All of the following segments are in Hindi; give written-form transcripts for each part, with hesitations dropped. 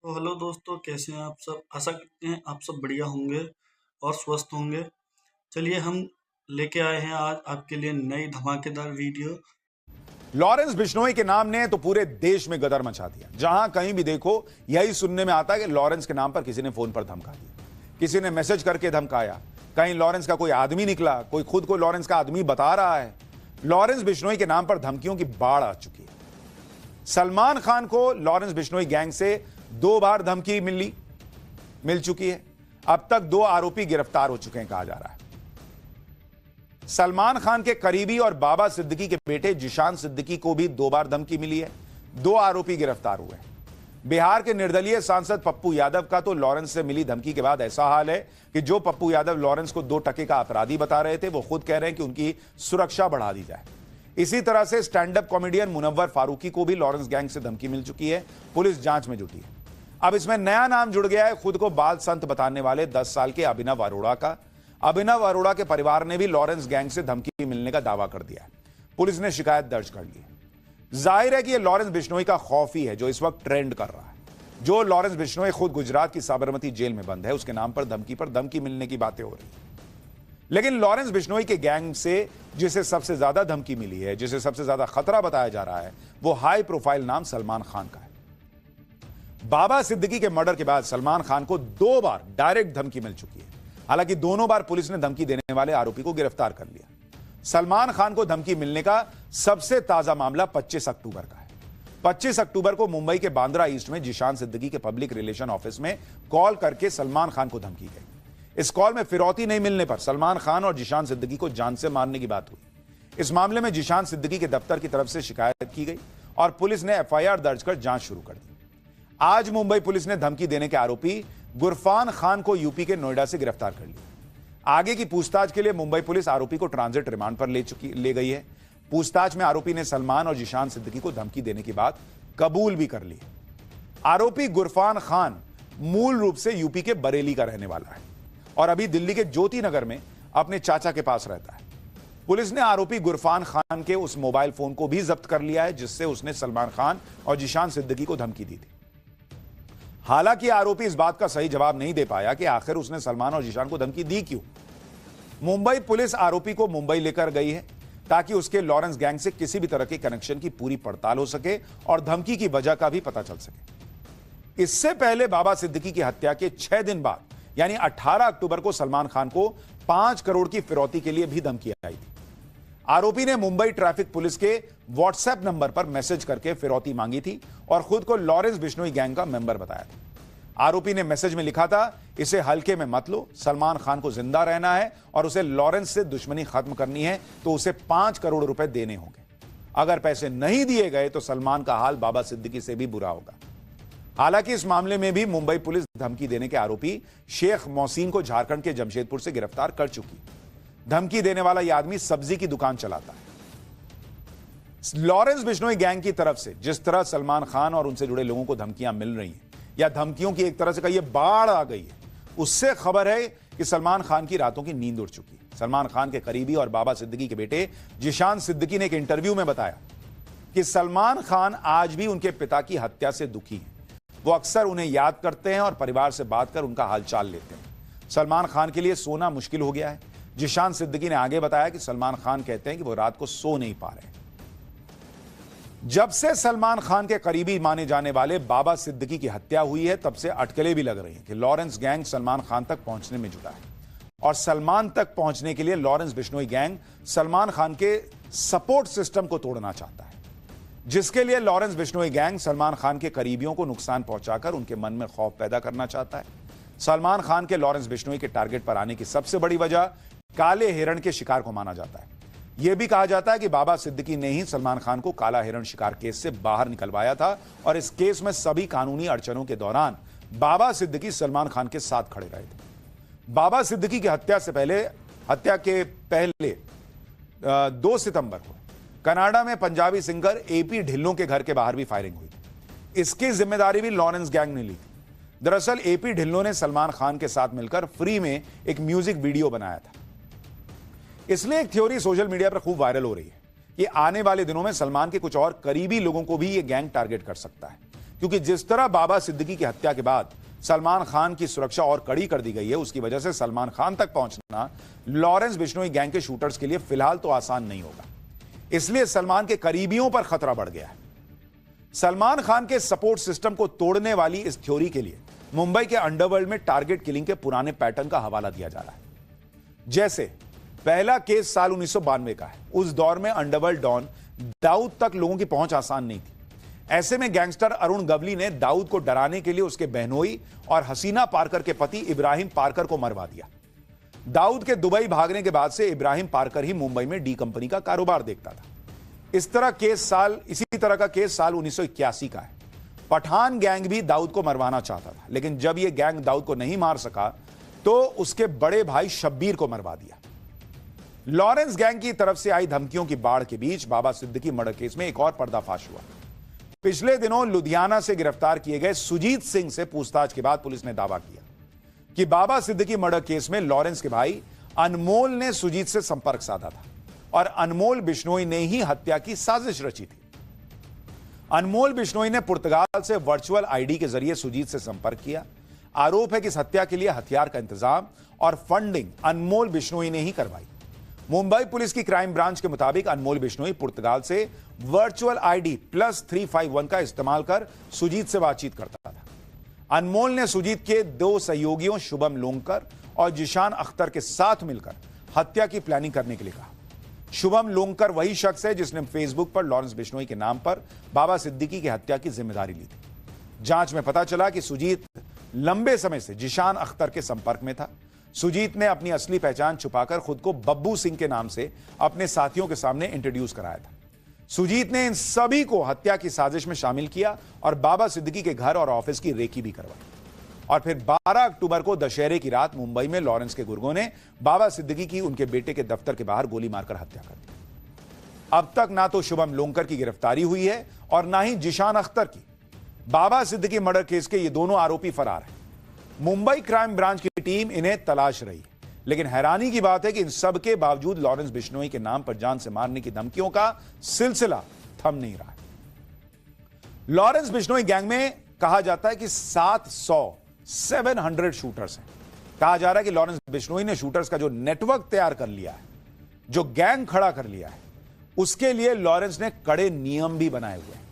तो हेलो दोस्तों, कैसे हैं आप सब। आशा करते हैं आप सब बढ़िया होंगे और स्वस्थ होंगे। चलिए हम लेके आए हैं आज आपके लिए नई धमाकेदार वीडियो। लॉरेंस बिश्नोई के नाम ने तो पूरे देश में गदर मचा दिया। जहां कहीं भी देखो यही सुनने में आता है कि लॉरेंस के नाम पर किसी ने फोन पर धमका दिया, किसी ने मैसेज करके धमकाया, कहीं लॉरेंस का कोई आदमी निकला, कोई खुद को लॉरेंस का आदमी बता रहा है। लॉरेंस बिश्नोई के नाम पर धमकियों की बाढ़ आ चुकी है। सलमान खान को लॉरेंस बिश्नोई गैंग से 2 बार धमकी मिल चुकी है। अब तक 2 आरोपी गिरफ्तार हो चुके हैं कहा जा रहा है। सलमान खान के करीबी और बाबा सिद्दीकी के बेटे जिशान सिद्दीकी को भी 2 बार धमकी मिली है। 2 आरोपी गिरफ्तार हुए हैं। बिहार के निर्दलीय सांसद पप्पू यादव का तो लॉरेंस से मिली धमकी के बाद ऐसा हाल है कि जो पप्पू यादव लॉरेंस को 2 टके का अपराधी बता रहे थे, वो खुद कह रहे हैं कि उनकी सुरक्षा बढ़ा दी जाए। इसी तरह से stand up comedian Munawar Faruqui को भी लॉरेंस गैंग से धमकी मिल चुकी है। पुलिस जांच में जुटी है। अब इसमें नया नाम जुड़ गया है, खुद को बाल संत बताने वाले 10 साल के अभिनव अरोड़ा का। अभिनव अरोड़ा के परिवार ने भी लॉरेंस गैंग से धमकी मिलने का दावा कर दिया है। पुलिस ने शिकायत दर्ज कर ली है। जाहिर है कि यह लॉरेंस बिश्नोई का खौफ ही है जो इस वक्त ट्रेंड कर रहा है। जो लॉरेंस बिश्नोई खुद गुजरात की साबरमती जेल में बंद है, उसके नाम पर धमकी मिलने की बातें हो रही है। लेकिन लॉरेंस बिश्नोई के गैंग से जिसे सबसे ज्यादा धमकी मिली है, जिसे सबसे ज्यादा खतरा बताया जा रहा है, वो हाई प्रोफाइल नाम सलमान खान का है। बाबा सिद्दीकी के मर्डर के बाद सलमान खान को 2 बार डायरेक्ट धमकी मिल चुकी है। हालांकि दोनों बार पुलिस ने धमकी देने वाले आरोपी को गिरफ्तार कर लिया। सलमान खान को धमकी मिलने का सबसे ताजा मामला 25 अक्टूबर का है। 25 अक्टूबर को मुंबई के बांद्रा ईस्ट में जिशान सिद्दीकी के पब्लिक रिलेशन ऑफिस में कॉल करके सलमान खान को धमकी गई। इस कॉल में फिरौती नहीं मिलने पर सलमान खान और जिशान सिद्दीकी को जान से मारने की बात हुई। इस मामले में जिशान सिद्दीकी के दफ्तर की तरफ से शिकायत की गई और पुलिस ने एफआईआर दर्ज कर जांच शुरू कर दी। आज मुंबई पुलिस ने धमकी देने के आरोपी गुरफान खान को यूपी के नोएडा से गिरफ्तार कर लिया। आगे की पूछताछ के लिए मुंबई पुलिस आरोपी को ट्रांजिट रिमांड पर ले गई है। पूछताछ में आरोपी ने सलमान और जिशान सिद्दीकी को धमकी देने की बात कबूल भी कर ली। आरोपी गुरफान खान मूल रूप से यूपी के बरेली का रहने वाला है और अभी दिल्ली के ज्योति नगर में अपने चाचा के पास रहता है। पुलिस ने आरोपी गुरफान खान के उस मोबाइल फोन को भी जब्त कर लिया है जिससे उसने सलमान खान और जिशान सिद्दीकी को धमकी दी थी। हालांकि आरोपी इस बात का सही जवाब नहीं दे पाया कि आखिर उसने सलमान और जिशान को धमकी दी क्यों। मुंबई पुलिस आरोपी को मुंबई लेकर गई है ताकि उसके लॉरेंस गैंग से किसी भी तरह के कनेक्शन की पूरी पड़ताल हो सके और धमकी की वजह का भी पता चल सके। इससे पहले बाबा सिद्दीकी की हत्या के 6 दिन बाद यानी 18 अक्टूबर को सलमान खान को 5 करोड़ की फिरौती के लिए भी धमकी आई थी। आरोपी ने मुंबई ट्रैफिक पुलिस के व्हाट्सएप नंबर पर मैसेज करके फिरौती मांगी थी और खुद को लॉरेंस बिश्नोई गैंग का मेंबर बताया था। आरोपी ने मैसेज में लिखा था, इसे हल्के में मत लो, सलमान खान को जिंदा रहना है और उसे लॉरेंस से दुश्मनी खत्म करनी है तो उसे 5 करोड़ रुपए देने होंगे। अगर पैसे नहीं दिए गए तो सलमान का हाल बाबा सिद्दीकी से भी बुरा होगा। हालांकि इस मामले में भी मुंबई पुलिस धमकी देने के आरोपी शेख मोहसिन को झारखंड के जमशेदपुर से गिरफ्तार कर चुकी। धमकी देने वाला यह आदमी सब्जी की दुकान चलाता है। लॉरेंस बिश्नोई गैंग की तरफ से जिस तरह सलमान खान और उनसे जुड़े लोगों को धमकियां मिल रही हैं या धमकियों की एक तरह से कहिए बाढ़ आ गई है, उससे खबर है कि सलमान खान की रातों की नींद उड़ चुकी है। सलमान खान के करीबी और बाबा सिद्दीकी के बेटे जिशान सिद्दीकी ने एक इंटरव्यू में बताया कि सलमान खान आज भी उनके पिता की हत्या से दुखी हैं। वो अक्सर उन्हें याद करते हैं और परिवार से बात कर उनका हालचाल लेते हैं। सलमान खान के लिए सोना मुश्किल हो गया है। जिशान सिद्दीकी ने आगे बताया कि सलमान खान कहते हैं कि वो रात को सो नहीं पा रहे। जब से सलमान खान के करीबी माने जाने वाले बाबा सिद्दीकी की हत्या हुई है, तब से अटकलें भी लग रही हैं कि लॉरेंस गैंग सलमान खान तक पहुंचने में जुटा है और सलमान तक पहुंचने के लिए लॉरेंस बिश्नोई गैंग सलमान खान के सपोर्ट सिस्टम को तोड़ना चाहता है, जिसके लिए लॉरेंस बिश्नोई गैंग सलमान खान के करीबियों को नुकसान पहुंचाकर उनके मन में खौफ पैदा करना चाहता है। सलमान खान के लॉरेंस बिश्नोई के टारगेट पर आने की सबसे बड़ी वजह काले हिरण के शिकार को माना जाता है। यह भी कहा जाता है कि बाबा सिद्दीकी ने ही सलमान खान को काला हिरण शिकार केस से बाहर निकलवाया था और इस केस में सभी कानूनी अड़चनों के दौरान बाबा सिद्दीकी सलमान खान के साथ खड़े रहे थे। बाबा सिद्दीकी की हत्या के पहले 2 सितंबर को कनाडा में पंजाबी सिंगर एपी ढिल्लों के घर के बाहर भी फायरिंग हुई थी। इसकी जिम्मेदारी भी लॉरेंस गैंग ने ली थी। दरअसल एपी ढिल्लों ने सलमान खान के साथ मिलकर फ्री में एक म्यूजिक वीडियो बनाया था। इसलिए एक थ्योरी सोशल मीडिया पर खूब वायरल हो रही है कि आने वाले दिनों में सलमान के कुछ और करीबी लोगों को भी यह गैंग टारगेट कर सकता है, क्योंकि जिस तरह बाबा सिद्दीकी की हत्या के बाद सलमान खान की सुरक्षा और कड़ी कर दी गई है, उसकी वजह से सलमान खान तक पहुंचना लॉरेंस बिश्नोई गैंग के शूटर्स के लिए फिलहाल तो आसान नहीं होगा। इसलिए सलमान के करीबियों पर खतरा बढ़ गया है। सलमान खान के सपोर्ट सिस्टम को तोड़ने वाली इस थ्योरी के लिए मुंबई के अंडरवर्ल्ड में टारगेट किलिंग के पुराने पैटर्न का हवाला दिया जा रहा है। जैसे पहला केस साल 1992 का है। उस दौर में अंडरवर्ल्ड डॉन दाऊद तक लोगों की पहुंच आसान नहीं थी। ऐसे में गैंगस्टर अरुण गवली ने दाऊद को डराने के लिए उसके बहनोई और हसीना पारकर के पति इब्राहिम पारकर को मरवा दिया। दाऊद के दुबई भागने के बाद से इब्राहिम पारकर ही मुंबई में डी कंपनी का कारोबार देखता था। इसी तरह का केस साल 1981 का है। पठान गैंग भी दाऊद को मरवाना चाहता था, लेकिन जब यह गैंग दाऊद को नहीं मार सका तो उसके बड़े भाई शब्बीर को मरवा दिया। लॉरेंस गैंग की तरफ से आई धमकियों की बाढ़ के बीच बाबा सिद्दीकी मर्डर केस में एक और पर्दाफाश हुआ। पिछले दिनों लुधियाना से गिरफ्तार किए गए सुजीत सिंह से पूछताछ के बाद पुलिस ने दावा किया कि बाबा सिद्दीकी मर्डर केस में लॉरेंस के भाई अनमोल ने सुजीत से संपर्क साधा था और अनमोल बिश्नोई ने ही हत्या की साजिश रची थी। अनमोल बिश्नोई ने पुर्तगाल से वर्चुअल आईडी के जरिए सुजीत से संपर्क किया। आरोप है कि इस हत्या के लिए हथियार का इंतजाम और फंडिंग अनमोल बिश्नोई ने ही करवाई। मुंबई पुलिस की क्राइम ब्रांच के मुताबिक अनमोल बिश्नोई पुर्तगाल से वर्चुअल आईडी +351 का इस्तेमाल कर सुजीत से बातचीत करता था। अनमोल ने सुजीत के 2 सहयोगियों शुभम लोंगकर और जिशान अख्तर के साथ मिलकर हत्या की प्लानिंग करने के लिए कहा। शुभम लोंगकर वही शख्स है जिसने फेसबुक पर लॉरेंस बिश्नोई के नाम पर बाबा सिद्दीकी की हत्या की जिम्मेदारी ली थी। जांच में पता चला कि सुजीत लंबे समय से जिशान अख्तर के संपर्क में था। सुजीत ने अपनी असली पहचान छुपाकर खुद को बब्बू सिंह के नाम से अपने साथियों के सामने इंट्रोड्यूस कराया था। सुजीत ने इन सभी को हत्या की साजिश में शामिल किया और बाबा सिद्दीकी के घर और ऑफिस की रेकी भी करवाई। और फिर 12 अक्टूबर को दशहरे की रात मुंबई में लॉरेंस के गुर्गों ने बाबा सिद्दीकी की उनके बेटे के दफ्तर के बाहर गोली मारकर हत्या कर दी। अब तक ना तो शुभम लोंगकर की गिरफ्तारी हुई है और ना ही जिशान अख्तर की। बाबा सिद्दीकी मर्डर केस के ये दोनों आरोपी फरार हैं। मुंबई क्राइम ब्रांच की टीम इन्हें तलाश रही, लेकिन हैरानी की बात है कि इन सब के बावजूद लॉरेंस बिश्नोई के नाम पर जान से मारने की धमकियों का सिलसिला थम नहीं रहा है। लॉरेंस बिश्नोई गैंग में कहा जाता है कि 700 शूटर्स हैं। कहा जा रहा है कि लॉरेंस बिश्नोई ने शूटर्स का जो नेटवर्क तैयार कर लिया है, जो गैंग खड़ा कर लिया है, उसके लिए लॉरेंस ने कड़े नियम भी बनाए हुए हैं।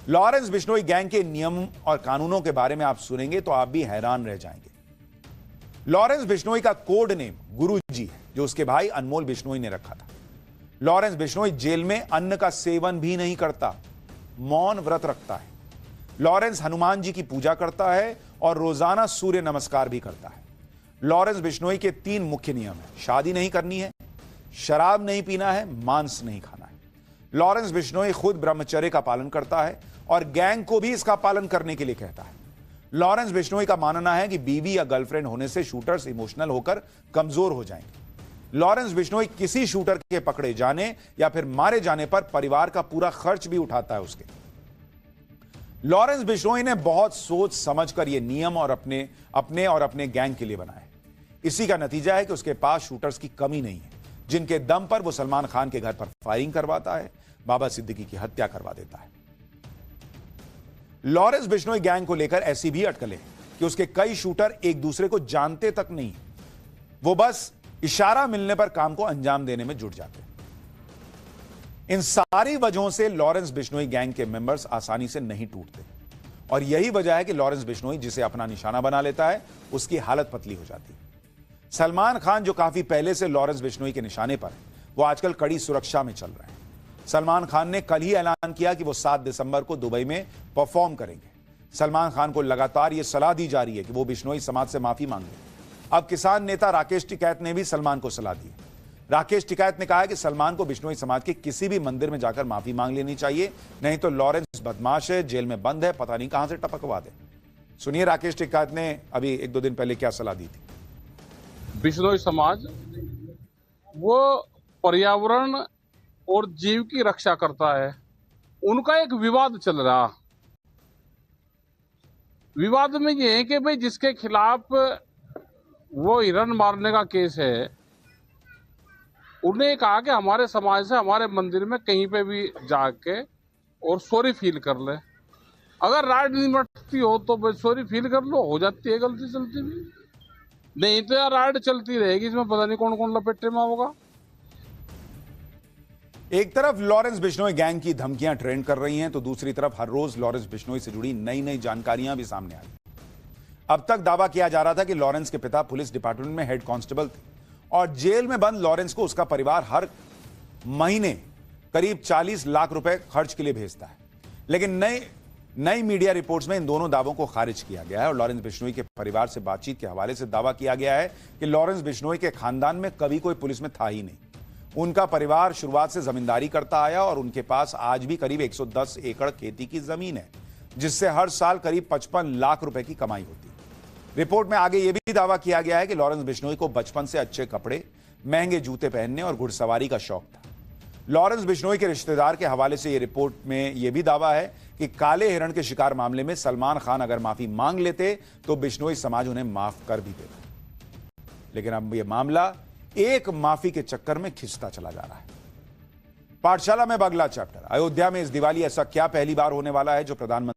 लॉरेंस बिश्नोई गैंग के नियम और कानूनों के बारे में आप सुनेंगे तो आप भी हैरान रह जाएंगे। लॉरेंस बिश्नोई का कोड नेम गुरुजी है, जो उसके भाई अनमोल बिश्नोई ने रखा था। लॉरेंस बिश्नोई जेल में अन्न का सेवन भी नहीं करता, मौन व्रत रखता है। लॉरेंस हनुमान जी की पूजा करता है और रोजाना सूर्य नमस्कार भी करता है। लॉरेंस बिश्नोई के 3 मुख्य नियम हैं: शादी नहीं करनी है, शराब नहीं पीना है, मांस नहीं खाना है। लॉरेंस बिश्नोई खुद ब्रह्मचर्य का पालन करता है और गैंग को भी इसका पालन करने के लिए कहता है। लॉरेंस बिश्नोई का मानना है कि बीवी या गर्लफ्रेंड होने से शूटर्स इमोशनल होकर कमजोर हो जाएंगे। लॉरेंस बिश्नोई किसी शूटर के पकड़े जाने या फिर मारे जाने पर परिवार का पूरा खर्च भी उठाता है उसके। लॉरेंस बिश्नोई ने बहुत सोच समझकर यह नियम और अपने गैंग के लिए बनाए। इसी का नतीजा है कि उसके पास शूटर्स की कमी नहीं है, जिनके दम पर वो सलमान खान के घर पर फायरिंग करवाता है, बाबा सिद्दीकी की हत्या करवा देता है। लॉरेंस बिश्नोई गैंग को लेकर ऐसी भी अटकलें कि उसके कई शूटर एक दूसरे को जानते तक नहीं, वो बस इशारा मिलने पर काम को अंजाम देने में जुट जाते हैं। इन सारी वजहों से लॉरेंस बिश्नोई गैंग के मेंबर्स आसानी से नहीं टूटते और यही वजह है कि लॉरेंस बिश्नोई जिसे अपना निशाना बना लेता है, उसकी हालत पतली हो जाती है। सलमान खान जो काफी पहले से लॉरेंस बिश्नोई के निशाने पर है, वो आजकल कड़ी सुरक्षा में चल रहे हैं। सलमान खान ने कल ही ऐलान किया कि वो 7 दिसंबर को दुबई में परफॉर्म करेंगे। सलमान खान को लगातार ये सलाह दी जा रही है कि वो बिश्नोई समाज से माफी मांगे। अब किसान नेता राकेश टिकैत ने भी सलमान को सलाह दी। राकेश टिकैत ने कहा है कि सलमान को बिश्नोई समाज के किसी भी मंदिर में जाकर माफी मांग लेनी चाहिए, नहीं तो लॉरेंस बदमाश है, जेल में बंद है, पता नहीं कहां से टपकवा दे। सुनिए राकेश टिकैत ने अभी 1-2 दिन पहले क्या सलाह दी थी। बिश्नोई समाज वो पर्यावरण और जीव की रक्षा करता है। उनका एक विवाद चल रहा, विवाद में ये है कि भाई जिसके खिलाफ वो हिरण मारने का केस है, उन्हें कहा कि हमारे समाज से हमारे मंदिर में कहीं पे भी जाके और सॉरी फील कर ले। अगर राइड निमटती हो तो सॉरी फील कर लो, हो जाती है गलती चलती भी, नहीं तो यार राइड चलती रहेगी, इसमें पता नहीं कौन कौन लपेटे में होगा। एक तरफ लॉरेंस बिश्नोई गैंग की धमकियां ट्रेंड कर रही हैं, तो दूसरी तरफ हर रोज लॉरेंस बिश्नोई से जुड़ी नई नई जानकारियां भी सामने आ रही। अब तक दावा किया जा रहा था कि लॉरेंस के पिता पुलिस डिपार्टमेंट में हेड कांस्टेबल थे और जेल में बंद लॉरेंस को उसका परिवार हर महीने करीब 40 लाख रुपए खर्च के लिए भेजता है। लेकिन नई मीडिया रिपोर्ट्स में इन दोनों दावों को खारिज किया गया है और लॉरेंस बिश्नोई के परिवार से बातचीत के हवाले से दावा किया गया है कि लॉरेंस बिश्नोई के खानदान में कभी कोई पुलिस में था ही नहीं। उनका परिवार शुरुआत से जमींदारी करता आया और उनके पास आज भी करीब 110 एकड़ खेती की जमीन है, जिससे हर साल करीब 55 लाख रुपए की कमाई होती है। रिपोर्ट में आगे यह भी दावा किया गया है कि लॉरेंस बिश्नोई को बचपन से अच्छे कपड़े, महंगे जूते पहनने और घुड़सवारी का शौक था। लॉरेंस बिश्नोई के रिश्तेदार के हवाले से यह रिपोर्ट में यह भी दावा है कि काले हिरण के शिकार मामले में सलमान खान अगर माफी मांग लेते तो बिश्नोई समाज उन्हें माफ कर भी देता। लेकिन अब यह मामला एक माफी के चक्कर में खिंचता चला जा रहा है। पाठशाला में अगला चैप्टर, अयोध्या में इस दिवाली ऐसा क्या पहली बार होने वाला है जो प्रधानमंत्री